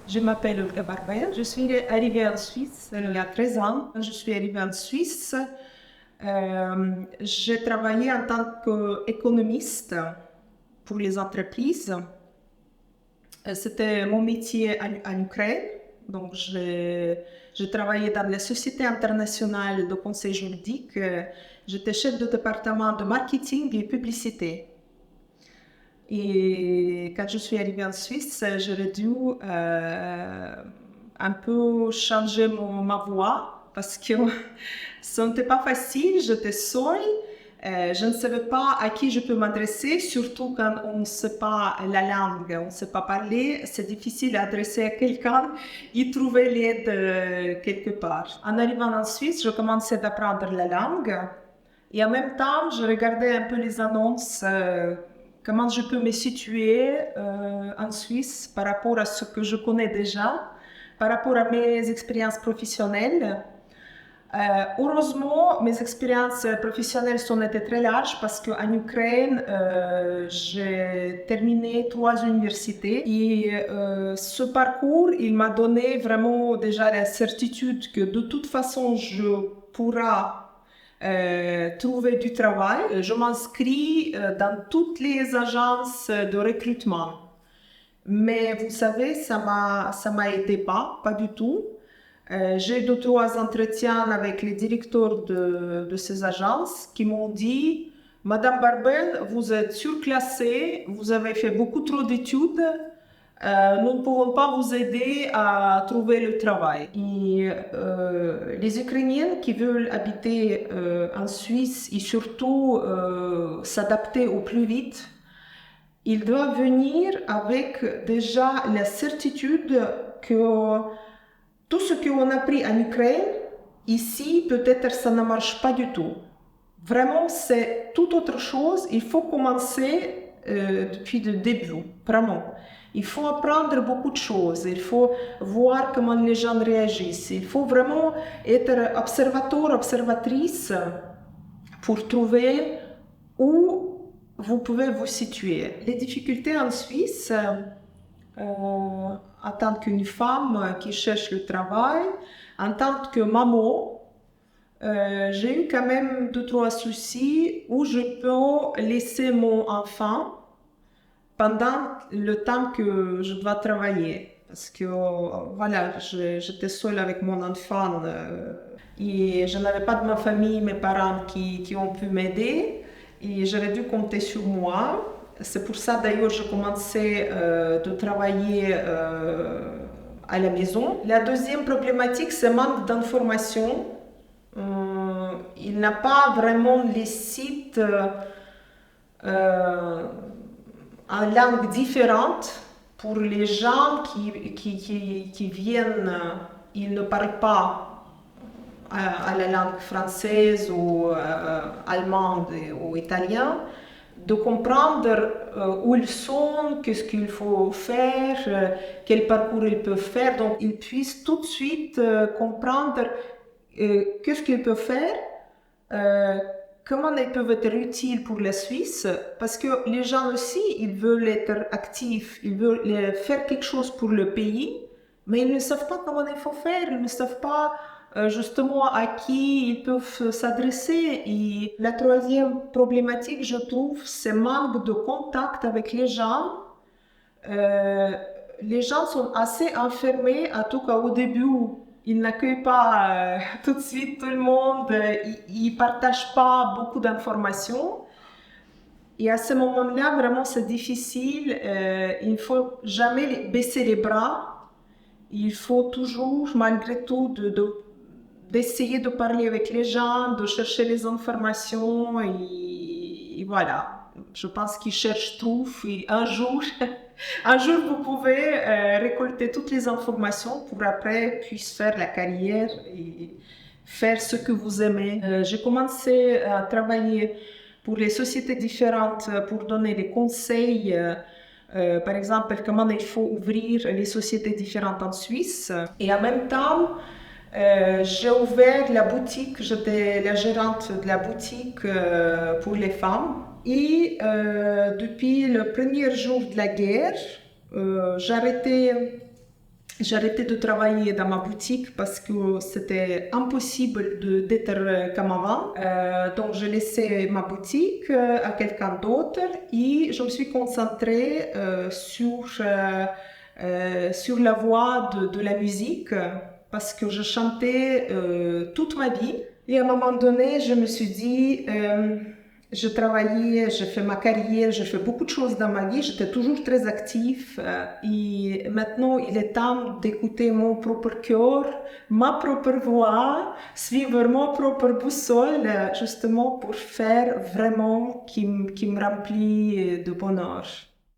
Je m'appelle Olga Barber. Je suis arrivée en Suisse il y a 13 ans. Je suis arrivée en Suisse. J'ai travaillé en tant qu'économiste pour les entreprises. C'était mon métier en Ukraine. Donc, j'ai travaillé dans la Société internationale de conseil juridique. J'étais chef de département de marketing et publicité. Et quand je suis arrivée en Suisse, j'aurais dû un peu changer ma voix parce que ce n'était pas facile, j'étais seule. Je ne savais pas à qui je peux m'adresser, surtout quand on ne sait pas la langue, on ne sait pas parler. C'est difficile d'adresser à quelqu'un et trouver l'aide quelque part. En arrivant en Suisse, je commençais à apprendre la langue et en même temps, je regardais un peu les annonces. Comment je peux me situer en Suisse par rapport à ce que je connais déjà, par rapport à mes expériences professionnelles. Heureusement, mes expériences professionnelles sont été très larges parce qu'en Ukraine, j'ai terminé 3 universités et ce parcours, il m'a donné vraiment déjà la certitude que de toute façon, je pourrai trouver du travail. Je m'inscris dans toutes les agences de recrutement. Mais vous savez, ça m'a aidé pas du tout. J'ai eu 2 ou 3 entretiens avec les directeurs de ces agences qui m'ont dit Madame Barbel, vous êtes surclassée, vous avez fait beaucoup trop d'études, nous ne pouvons pas vous aider à trouver le travail. Et les Ukrainiens qui veulent habiter en Suisse et surtout s'adapter au plus vite, ils doivent venir avec déjà la certitude que tout ce qu'on a appris en Ukraine, ici, peut-être ça ne marche pas du tout. Vraiment, c'est tout autre chose. Il faut commencer depuis le début, vraiment. Il faut apprendre beaucoup de choses. Il faut voir comment les gens réagissent. Il faut vraiment être observateur, observatrice pour trouver où vous pouvez vous situer. Les difficultés en Suisse, en tant qu'une femme qui cherche le travail, en tant que maman, j'ai eu quand même 2 ou 3 soucis où je peux laisser mon enfant pendant le temps que je dois travailler. Parce que voilà, j'étais seule avec mon enfant et je n'avais pas de ma famille, mes parents qui ont pu m'aider et j'aurais dû compter sur moi. C'est pour ça d'ailleurs je commençais de travailler à la maison. La deuxième problématique, c'est le manque d'informations. Il n'a pas vraiment les sites en langue différente pour les gens qui viennent, ils ne parlent pas à la langue française ou allemande ou italien, de comprendre où ils sont, qu'est-ce qu'il faut faire, quel parcours ils peuvent faire. Donc, ils puissent tout de suite comprendre qu'est-ce qu'ils peuvent faire, comment ils peuvent être utiles pour la Suisse, parce que les gens aussi, ils veulent être actifs, ils veulent faire quelque chose pour le pays, mais ils ne savent pas comment il faut faire, ils ne savent pas justement à qui ils peuvent s'adresser. Et la troisième problématique, je trouve, c'est manque de contact avec les gens. Euh, les gens sont assez enfermés, en tout cas au début, ils n'accueillent pas tout de suite tout le monde, ils ne partagent pas beaucoup d'informations. Et à ce moment-là, vraiment, c'est difficile. Il ne faut jamais baisser les bras. Il faut toujours, malgré tout, d'essayer de parler avec les gens, de chercher les informations. Et voilà. Je pense qu'ils cherchent tout. Et un jour, un jour, vous pouvez récolter toutes les informations pour après puisse faire la carrière et faire ce que vous aimez. J'ai commencé à travailler pour les sociétés différentes pour donner des conseils. Par exemple, comment il faut ouvrir les sociétés différentes en Suisse. Et en même temps, j'ai ouvert la boutique, j'étais la gérante de la boutique pour les femmes. Et depuis le premier jour de la guerre, j'ai arrêté J'ai arrêté de travailler dans ma boutique parce que c'était impossible d'être comme avant. Donc, j'ai laissé ma boutique à quelqu'un d'autre et je me suis concentrée sur la voie de la musique parce que je chantais toute ma vie. Et à un moment donné, je me suis dit, je travaillais, j'ai fait ma carrière, j'ai fait beaucoup de choses dans ma vie, j'étais toujours très active et maintenant il est temps d'écouter mon propre cœur, ma propre voix, suivre mon propre boussole justement pour faire vraiment qui me remplit de bonheur.